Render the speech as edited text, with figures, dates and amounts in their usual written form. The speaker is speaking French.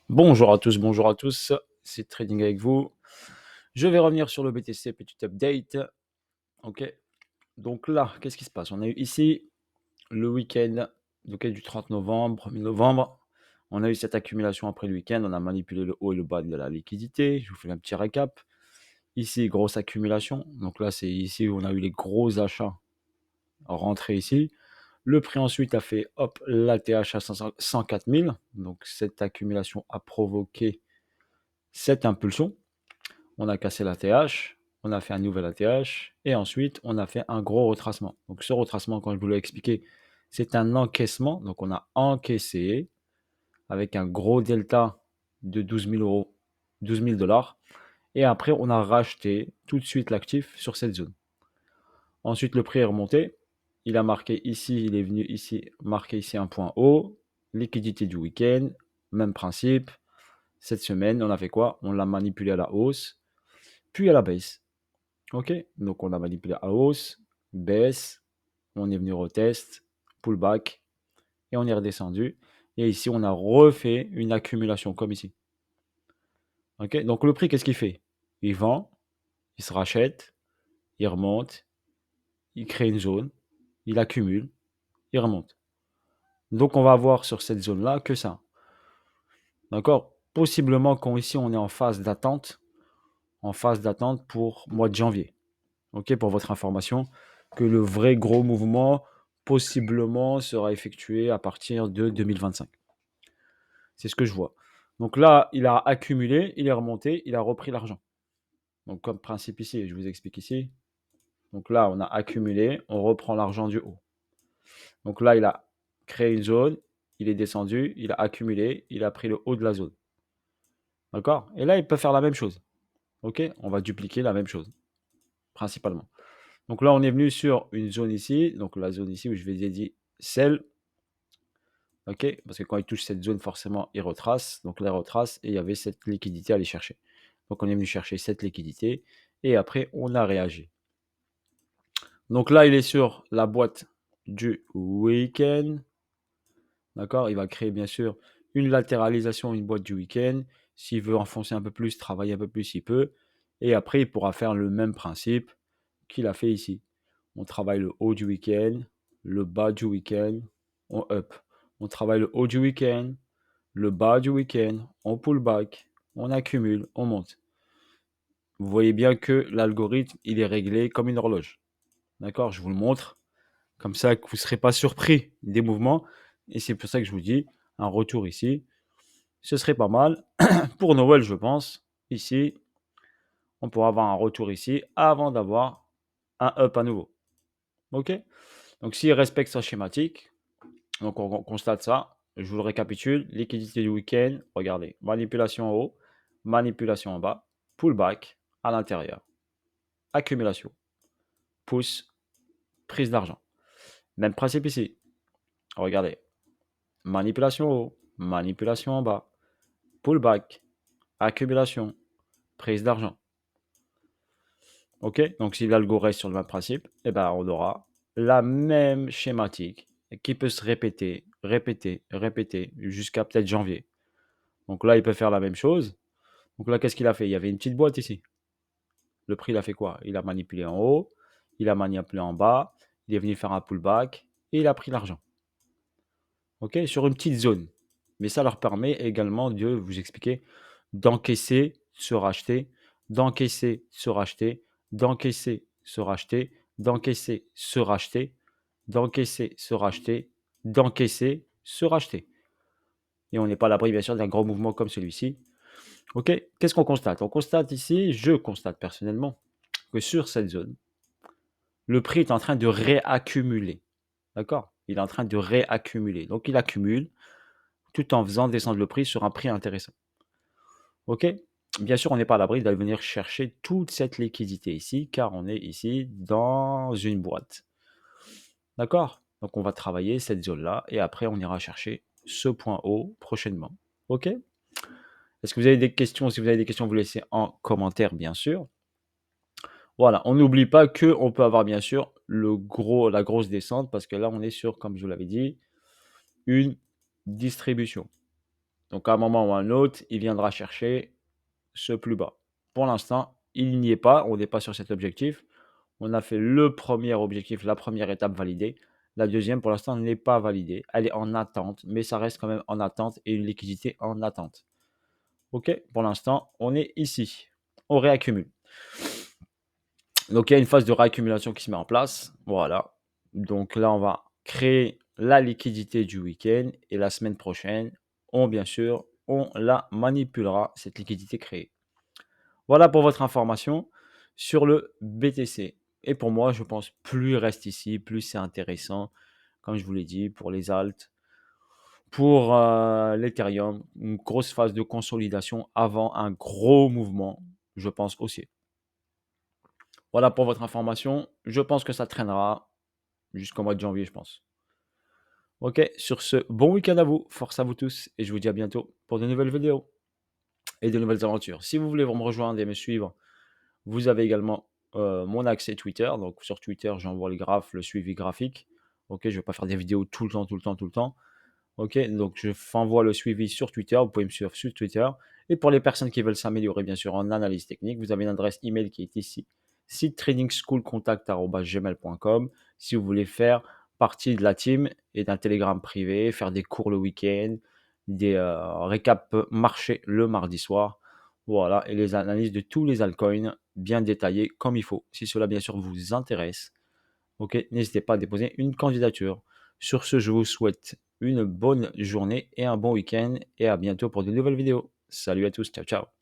Bonjour à tous, c'est Trading avec vous. Je vais revenir sur le BTC, petit update. Ok, donc là, qu'est-ce qui se passe? On a eu ici le week-end du 30 novembre, 1er novembre. On a eu cette accumulation après le week-end. On a manipulé le haut et le bas de la liquidité. Je vous fais un petit récap. Ici, grosse accumulation. Donc là, c'est ici où on a eu les gros achats rentrés ici. Le prix ensuite a fait hop, l'ATH à 104 000. Donc cette accumulation a provoqué cette impulsion. On a cassé l'ATH, on a fait un nouvel ATH, et ensuite on a fait un gros retracement. Donc ce retracement, quand je vous l'ai expliqué, c'est un encaissement. Donc on a encaissé avec un gros delta de 12 000 euros, 12 000 dollars. Et après, on a racheté tout de suite l'actif sur cette zone. Ensuite, le prix est remonté. Il a marqué ici, il est venu ici, marquer ici un point haut. Liquidité du week-end, même principe. Cette semaine, on a fait quoi? On l'a manipulé à la hausse, puis à la baisse. Ok, donc on a manipulé à hausse, baisse, on est venu retest, pullback, et on est redescendu. Et ici, on a refait une accumulation comme ici. Ok, donc le prix, qu'est-ce qu'il fait? Il vend, il se rachète, il remonte, il crée une zone, il accumule, il remonte. Donc on va avoir sur cette zone-là que ça. D'accord? Possiblement quand ici on est en phase d'attente pour mois de janvier. Ok, pour votre information, que le vrai gros mouvement possiblement sera effectué à partir de 2025. C'est ce que je vois. Donc là, il a accumulé, il est remonté, il a repris l'argent. Donc comme principe ici, je vous explique ici. Donc là, on a accumulé, on reprend l'argent du haut. Donc là, il a créé une zone, il est descendu, il a accumulé, il a pris le haut de la zone. D'accord? Et là, il peut faire la même chose. Ok? On va dupliquer la même chose, principalement. Donc là, on est venu sur une zone ici. Donc la zone ici où je vais dédier celle. Ok? Parce que quand il touche cette zone, forcément, il retrace. Donc là, il retrace et il y avait cette liquidité à aller chercher. Donc on est venu chercher cette liquidité et après, on a réagi. Donc là, il est sur la boîte du week-end. D'accord? Il va créer bien sûr une latéralisation, une boîte du week-end. S'il veut enfoncer un peu plus, travailler un peu plus, il peut. Et après, il pourra faire le même principe qu'il a fait ici. On travaille le haut du week-end, le bas du week-end, on up. On travaille le haut du week-end, le bas du week-end, on pull back, on accumule, on monte. Vous voyez bien que l'algorithme, il est réglé comme une horloge. D'accord? Je vous le montre. Comme ça, que vous ne serez pas surpris des mouvements. Et c'est pour ça que je vous dis, un retour ici, ce serait pas mal. Pour Noël, je pense. Ici, on pourra avoir un retour ici avant d'avoir un up à nouveau. OK? Donc, s'il respecte sa schématique, donc on constate ça. Je vous le récapitule. Liquidité du week-end, regardez. Manipulation en haut, manipulation en bas, pullback à l'intérieur. Accumulation, pouce, prise d'argent. Même principe ici. Regardez. Manipulation en haut, manipulation en bas, pullback, accumulation, prise d'argent. Ok? Donc si l'algo reste sur le même principe, eh ben, on aura la même schématique qui peut se répéter, répéter, répéter jusqu'à peut-être janvier. Donc là, il peut faire la même chose. Donc là, qu'est-ce qu'il a fait? Il y avait une petite boîte ici. Le prix, il a fait quoi? Il a manipulé en haut, il a manipulé en bas, il est venu faire un pullback et il a pris l'argent. Ok? Sur une petite zone. Mais ça leur permet également de vous expliquer d'encaisser, se racheter, d'encaisser, se racheter, d'encaisser, se racheter, d'encaisser, se racheter, d'encaisser, se racheter, d'encaisser, se racheter. Et on n'est pas à l'abri, bien sûr, d'un grand mouvement comme celui-ci. Ok, qu'est-ce qu'on constate? On constate ici, je constate personnellement, que sur cette zone, le prix est en train de réaccumuler. D'accord? Il est en train de réaccumuler. Donc il accumule tout en faisant descendre le prix sur un prix intéressant. Ok? Bien sûr, on n'est pas à l'abri d'aller venir chercher toute cette liquidité ici, car on est ici dans une boîte. D'accord? Donc on va travailler cette zone-là et après on ira chercher ce point haut prochainement. Ok? Est-ce que vous avez des questions? Si vous avez des questions, vous laissez en commentaire, bien sûr. Voilà, on n'oublie pas qu'on peut avoir bien sûr la grosse descente parce que là on est sur, comme je vous l'avais dit, une distribution. Donc à un moment ou à un autre, il viendra chercher ce plus bas. Pour l'instant, il n'y est pas, on n'est pas sur cet objectif. On a fait le premier objectif, la première étape validée. La deuxième, pour l'instant, n'est pas validée. Elle est en attente, mais ça reste quand même en attente et une liquidité en attente. OK, pour l'instant, on est ici. On réaccumule. Donc, il y a une phase de réaccumulation qui se met en place. Voilà. Donc là, on va créer la liquidité du week-end et la semaine prochaine, bien sûr, on la manipulera, cette liquidité créée. Voilà pour votre information sur le BTC. Et pour moi, je pense plus il reste ici, plus c'est intéressant. Comme je vous l'ai dit, pour les alts, pour l'Ethereum, une grosse phase de consolidation avant un gros mouvement, je pense aussi. Voilà pour votre information. Je pense que ça traînera jusqu'au mois de janvier, je pense. Ok, sur ce, bon week-end à vous, force à vous tous, et je vous dis à bientôt pour de nouvelles vidéos et de nouvelles aventures. Si vous voulez me rejoindre et me suivre, vous avez également mon accès Twitter. Donc sur Twitter, j'envoie le graphe, le suivi graphique. Ok, je ne vais pas faire des vidéos tout le temps, tout le temps, tout le temps. Ok, donc je envoie le suivi sur Twitter. Vous pouvez me suivre sur Twitter. Et pour les personnes qui veulent s'améliorer, bien sûr, en analyse technique, vous avez une adresse email qui est ici, site tradingschoolcontact@gmail.com. Si vous voulez faire partie de la team et d'un Telegram privé, faire des cours le week-end, des récaps marché le mardi soir, voilà, et les analyses de tous les altcoins bien détaillées comme il faut. Si cela, bien sûr, vous intéresse, ok, n'hésitez pas à déposer une candidature. Sur ce, je vous souhaite une bonne journée et un bon week-end et à bientôt pour de nouvelles vidéos. Salut à tous, ciao ciao.